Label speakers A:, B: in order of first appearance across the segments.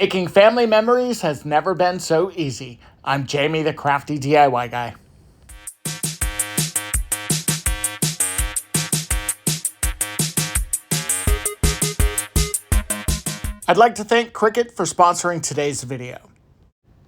A: Making family memories has never been so easy. I'm Jamie, the Crafty DIY guy. I'd like to thank Cricut for sponsoring today's video.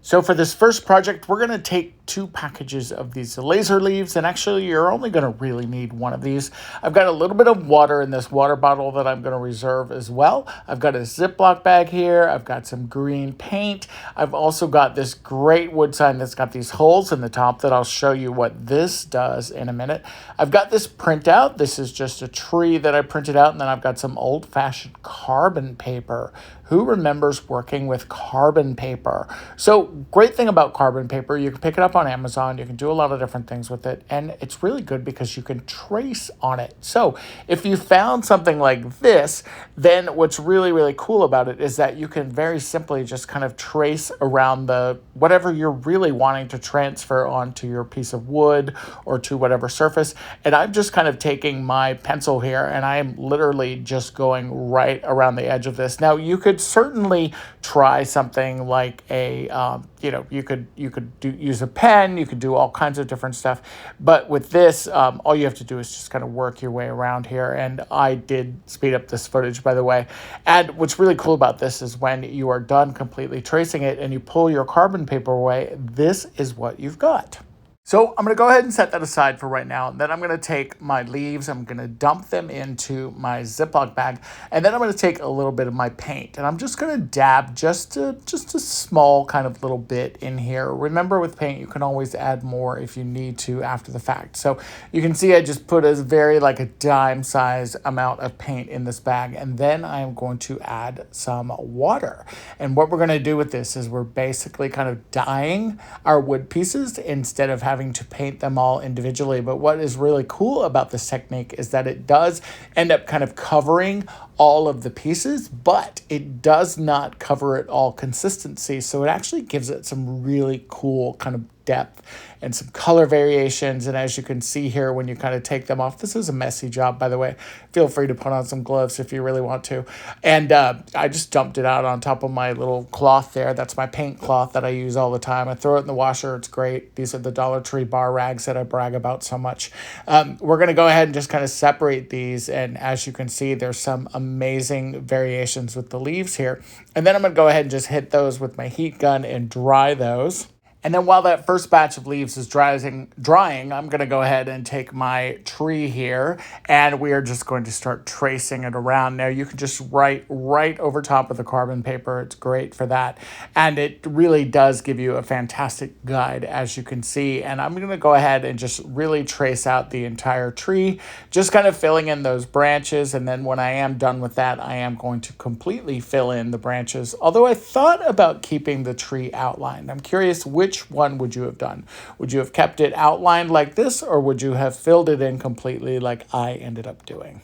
A: So for this first project, we're going to take 2 packages of these laser leaves, and actually you're only going to really need one of these. I've got a little bit of water in this water bottle that I'm going to reserve as well. I've got a Ziploc bag here. I've got some green paint. I've also got this great wood sign that's got these holes in the top that I'll show you what this does in a minute. I've got this printout. This is just a tree that I printed out, and then I've got some old-fashioned carbon paper. Who remembers working with carbon paper? So great thing about carbon paper, you can pick it up on Amazon. You can do a lot of different things with it. And it's really good because you can trace on it. So if you found something like this, then what's really, really cool about it is that you can very simply just kind of trace around the whatever you're really wanting to transfer onto your piece of wood or to whatever surface. And I'm just kind of taking my pencil here and I am literally just going right around the edge of this. Now you could certainly try something like a, you could use a pen, you could do all kinds of different stuff. But with this, all you have to do is just kind of work your way around here. And I did speed up this footage, by the way. And what's really cool about this is when you are done completely tracing it and you pull your carbon paper away, this is what you've got. So I'm going to go ahead and set that aside for right now. Then I'm going to take my leaves, I'm going to dump them into my Ziploc bag, and then I'm going to take a little bit of my paint. And I'm just going to dab just a small kind of little bit in here. Remember with paint, you can always add more if you need to after the fact. So you can see I just put a very like a dime size amount of paint in this bag. And then I'm going to add some water. And what we're going to do with this is we're basically kind of dyeing our wood pieces instead of having to paint them all individually. But what is really cool about this technique is that it does end up kind of covering all of the pieces, but it does not cover it all consistency. So it actually gives it some really cool kind of depth and some color variations. And as you can see here, when you kind of take them off, this is a messy job, by the way. Feel free to put on some gloves if you really want to. And I just dumped it out on top of my little cloth there. That's my paint cloth that I use all the time. I throw it in the washer. It's great. These are the Dollar Tree bar rags that I brag about so much. We're going to go ahead and just kind of separate these. And as you can see, there's some amazing variations with the leaves here. And then I'm going to go ahead and just hit those with my heat gun and dry those. And then while that first batch of leaves is drying, I'm going to go ahead and take my tree here, and we are just going to start tracing it around. Now, you can just write right over top of the carbon paper. It's great for that. And it really does give you a fantastic guide, as you can see. And I'm going to go ahead and just really trace out the entire tree, just kind of filling in those branches. And then when I am done with that, I am going to completely fill in the branches. Although I thought about keeping the tree outlined. I'm curious, which one would you have done? Would you have kept it outlined like this, or would you have filled it in completely like I ended up doing?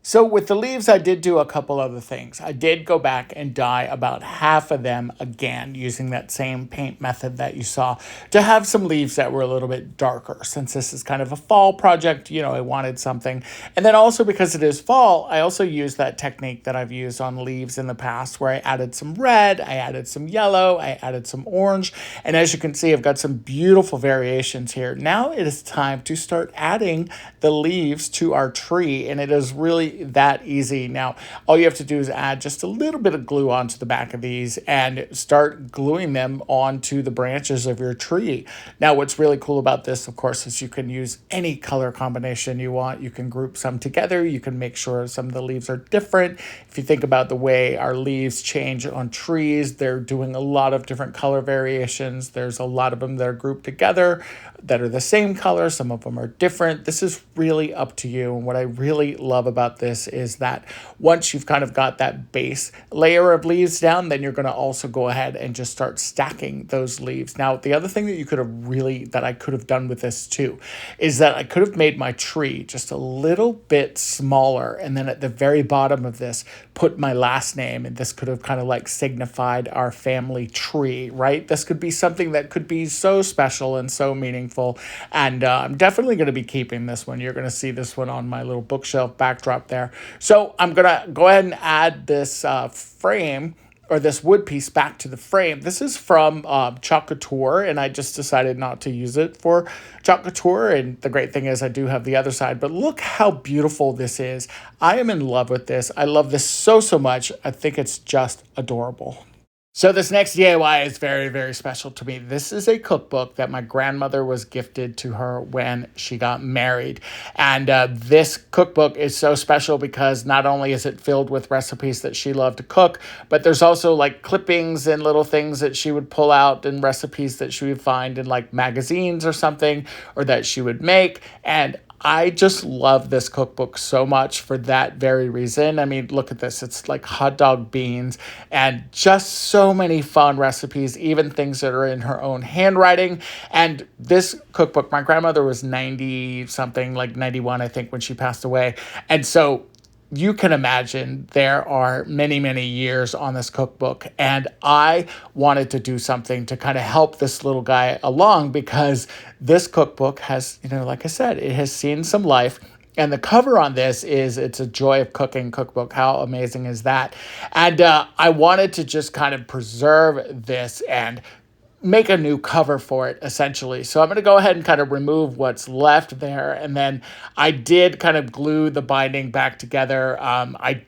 A: So with the leaves, I did do a couple other things. I did go back and dye about half of them again using that same paint method that you saw to have some leaves that were a little bit darker. Since this is kind of a fall project, I wanted something. And then also because it is fall, I also used that technique that I've used on leaves in the past where I added some red, I added some yellow, I added some orange. And as you can see, I've got some beautiful variations here. Now it is time to start adding the leaves to our tree, and it is really that easy. Now, all you have to do is add just a little bit of glue onto the back of these and start gluing them onto the branches of your tree. Now, what's really cool about this, of course, is you can use any color combination you want. You can group some together. You can make sure some of the leaves are different. If you think about the way our leaves change on trees, they're doing a lot of different color variations. There's a lot of them that are grouped together that are the same color. Some of them are different. This is really up to you. And what I really love about this is that once you've kind of got that base layer of leaves down, then you're going to also go ahead and just start stacking those leaves. Now, the other thing that I could have done with this too, is that I could have made my tree just a little bit smaller. And then at the very bottom of this, put my last name. And this could have kind of like signified our family tree, right? This could be something that could be so special and so meaningful. And I'm definitely going to be keeping this one. You're going to see this one on my little bookshelf backdrop there. So I'm going to go ahead and add this frame or this wood piece back to the frame. This is from Chalk Couture, and I just decided not to use it for Chalk Couture. And the great thing is I do have the other side, but look how beautiful this is. I am in love with this. I love this so, so much. I think it's just adorable. So this next DIY is very, very special to me. This is a cookbook that my grandmother was gifted to her when she got married. And this cookbook is so special because not only is it filled with recipes that she loved to cook, but there's also like clippings and little things that she would pull out and recipes that she would find in like magazines or something, or that she would make. And I just love this cookbook so much for that very reason. I mean, look at this. It's like hot dog beans and just so many fun recipes, even things that are in her own handwriting. And this cookbook, my grandmother was 90 something, like 91, I think, when she passed away. And so you can imagine there are many, many years on this cookbook, and I wanted to do something to kind of help this little guy along because this cookbook has, like I said, it has seen some life. And the cover on this is, it's a Joy of Cooking cookbook. How amazing is that? And I wanted to just kind of preserve this and make a new cover for it, essentially. So I'm going to go ahead and kind of remove what's left there. And then I did kind of glue the binding back together. I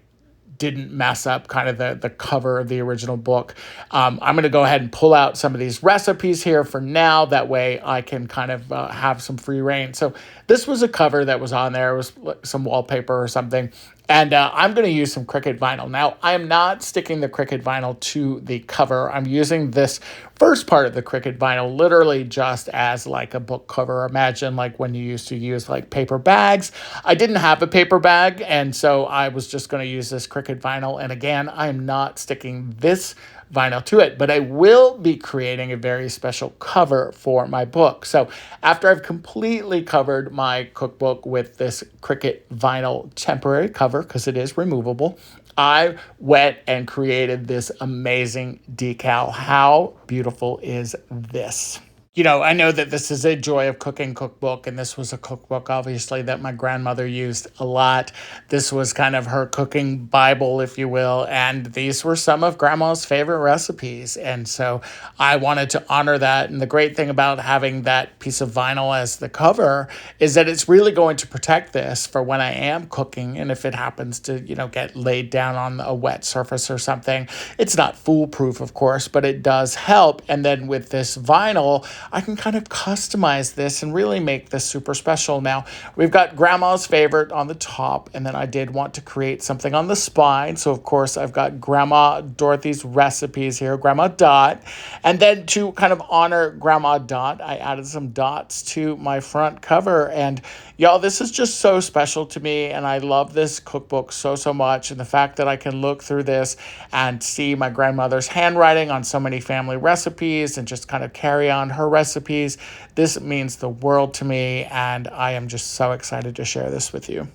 A: didn't mess up kind of the cover of the original book. I'm going to go ahead and pull out some of these recipes here for now. That way I can kind of have some free reign. So this was a cover that was on there. It was some wallpaper or something. And I'm going to use some Cricut vinyl. Now, I am not sticking the Cricut vinyl to the cover. I'm using this first part of the Cricut vinyl literally just as like a book cover. Imagine like when you used to use like paper bags. I didn't have a paper bag, and so I was just going to use this Cricut vinyl. And again, I am not sticking this vinyl to it, but I will be creating a very special cover for my book. So after I've completely covered my cookbook with this Cricut vinyl temporary cover, because it is removable, I went and created this amazing decal. How beautiful is this? I know that this is a Joy of Cooking cookbook, and this was a cookbook, obviously, that my grandmother used a lot. This was kind of her cooking Bible, if you will, and these were some of Grandma's favorite recipes, and so I wanted to honor that. And the great thing about having that piece of vinyl as the cover is that it's really going to protect this for when I am cooking, and if it happens to, get laid down on a wet surface or something. It's not foolproof, of course, but it does help. And then with this vinyl, I can kind of customize this and really make this super special. Now, we've got Grandma's favorite on the top, and then I did want to create something on the spine. So, of course, I've got Grandma Dorothy's recipes here, Grandma Dot. And then to kind of honor Grandma Dot, I added some dots to my front cover. And y'all, this is just so special to me, and I love this cookbook so, so much. And the fact that I can look through this and see my grandmother's handwriting on so many family recipes and just kind of carry on her recipes, this means the world to me, and I am just so excited to share this with you.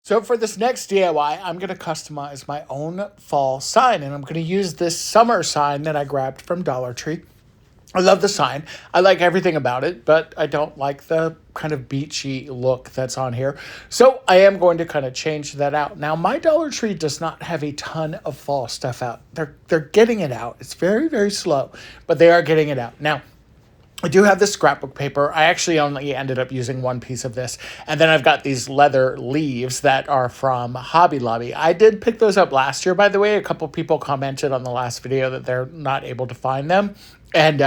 A: So for this next DIY, I'm going to customize my own fall sign, and I'm going to use this summer sign that I grabbed from Dollar Tree. I love the sign. I like everything about it, but I don't like the kind of beachy look that's on here. So I am going to kind of change that out. Now, my Dollar Tree does not have a ton of fall stuff out. They're getting it out. It's very, very slow, but they are getting it out. Now, I do have this scrapbook paper. I actually only ended up using one piece of this. And then I've got these leather leaves that are from Hobby Lobby. I did pick those up last year, by the way. A couple people commented on the last video that they're not able to find them. And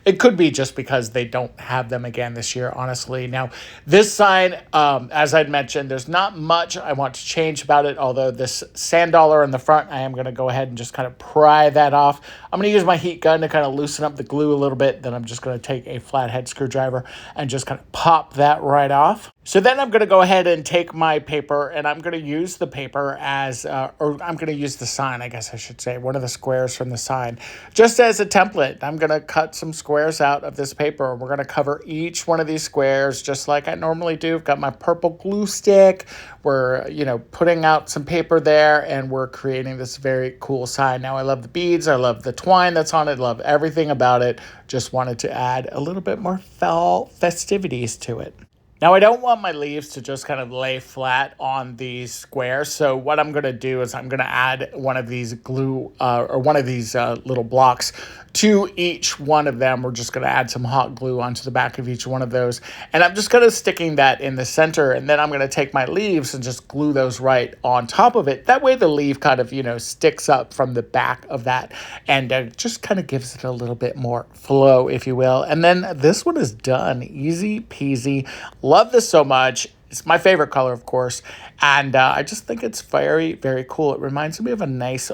A: it could be just because they don't have them again this year, honestly. Now, this sign, as I'd mentioned, there's not much I want to change about it, although this sand dollar in the front, I am going to go ahead and just kind of pry that off. I'm going to use my heat gun to kind of loosen up the glue a little bit. Then I'm just going to take a flathead screwdriver and just kind of pop that right off. So then I'm going to go ahead and take my paper, and I'm going to use the paper as, or I'm going to use the sign, I guess I should say, one of the squares from the sign, just as a template. I'm going to cut some squares out of this paper. We're going to cover each one of these squares just like I normally do. I've got my purple glue stick. We're, putting out some paper there, and we're creating this very cool sign. Now, I love the beads. I love the twine that's on it. I love everything about it. Just wanted to add a little bit more fall festivities to it. Now, I don't want my leaves to just kind of lay flat on these squares. So what I'm going to do is I'm going to add one of these glue or one of these little blocks to each one of them. We're just going to add some hot glue onto the back of each one of those. And I'm just going to sticking that in the center. And then I'm going to take my leaves and just glue those right on top of it. That way the leaf kind of, sticks up from the back of that and just kind of gives it a little bit more flow, if you will. And then this one is done. Easy peasy. Love this so much. It's my favorite color, of course. And I just think it's very, very cool. It reminds me of a nice,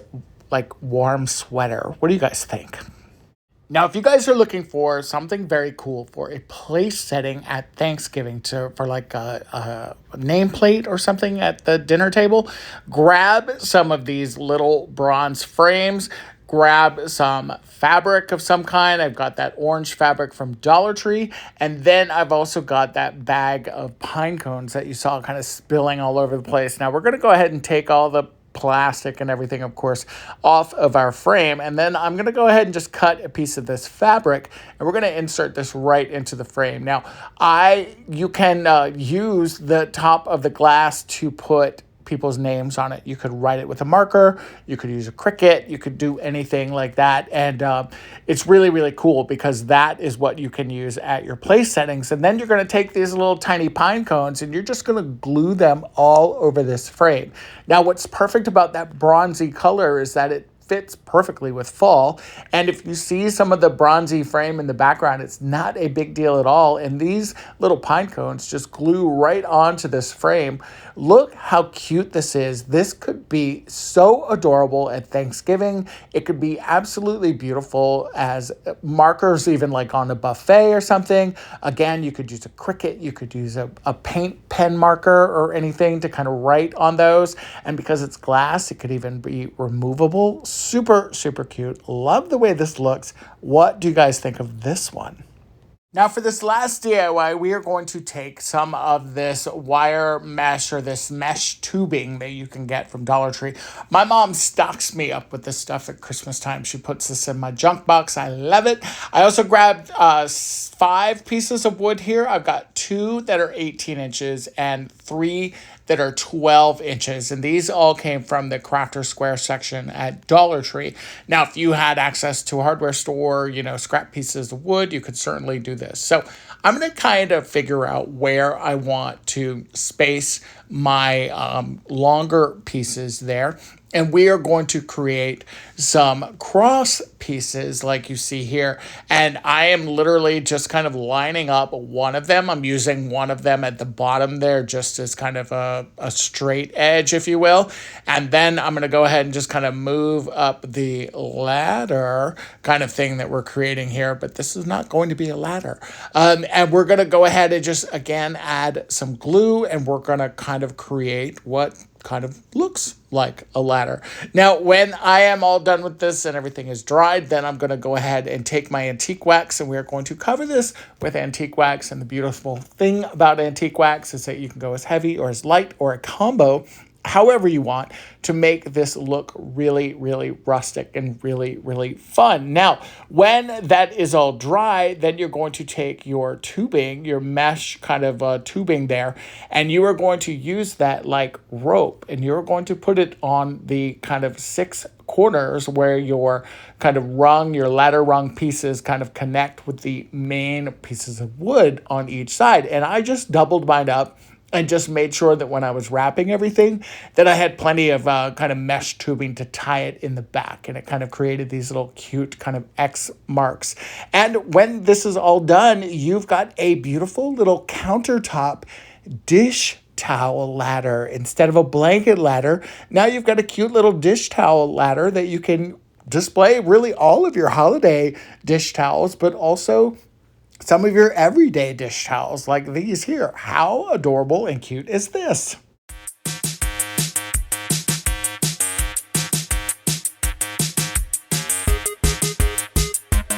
A: warm sweater. What do you guys think? Now, if you guys are looking for something very cool for a place setting at Thanksgiving for like a nameplate or something at the dinner table, grab some of these little bronze frames. Grab some fabric of some kind. I've got that orange fabric from Dollar Tree. And then I've also got that bag of pine cones that you saw kind of spilling all over the place. Now we're going to go ahead and take all the plastic and everything, of course, off of our frame. And then I'm going to go ahead and just cut a piece of this fabric and we're going to insert this right into the frame. Now, you can use the top of the glass to put people's names on it. You could write it with a marker, you could use a Cricut, you could do anything like that. And it's really, really cool because that is what you can use at your place settings. And then you're going to take these little tiny pine cones and you're just going to glue them all over this frame. Now, what's perfect about that bronzy color is that it fits perfectly with fall. And if you see some of the bronzy frame in the background, it's not a big deal at all. And these little pine cones just glue right onto this frame. Look how cute this is. This could be so adorable at Thanksgiving. It could be absolutely beautiful as markers, even like on a buffet or something. Again, you could use a Cricut, you could use a paint pen marker or anything to kind of write on those. And because it's glass, it could even be removable. Super, super cute. Love the way this looks. What do you guys think of this one? Now for this last DIY, we are going to take some of this wire mesh or this mesh tubing that you can get from Dollar Tree. My mom stocks me up with this stuff at Christmas time. She puts this in my junk box. I love it. I also grabbed 5 pieces of wood here. I've got 2 that are 18 inches and 3 that are 12 inches. And these all came from the Crafter Square section at Dollar Tree. Now, if you had access to a hardware store, scrap pieces of wood, you could certainly do this. So I'm going to kind of figure out where I want to space my longer pieces there. And we are going to create some cross pieces like you see here. And I am literally just kind of lining up one of them. I'm using one of them at the bottom there just as kind of a straight edge, if you will. And then I'm going to go ahead and just kind of move up the ladder kind of thing that we're creating here. But this is not going to be a ladder. And we're going to go ahead and just, again, add some glue. And we're going to kind of create what kind of looks like a ladder. Now, when I am all done with this and everything is dried, then I'm going to go ahead and take my antique wax and we are going to cover this with antique wax. And the beautiful thing about antique wax is that you can go as heavy or as light or a combo, however you want, to make this look really, really rustic and really, really fun. Now, when that is all dry, then you're going to take your tubing, your mesh kind of tubing there, and you are going to use that like rope, and you're going to put it on the kind of 6 corners where your kind of rung, your ladder rung pieces kind of connect with the main pieces of wood on each side. And I just doubled mine up and just made sure that when I was wrapping everything, that I had plenty of kind of mesh tubing to tie it in the back. And it kind of created these little cute kind of X marks. And when this is all done, you've got a beautiful little countertop dish towel ladder. Instead of a blanket ladder, now you've got a cute little dish towel ladder that you can display really all of your holiday dish towels, but also some of your everyday dish towels like these here. How adorable and cute is this?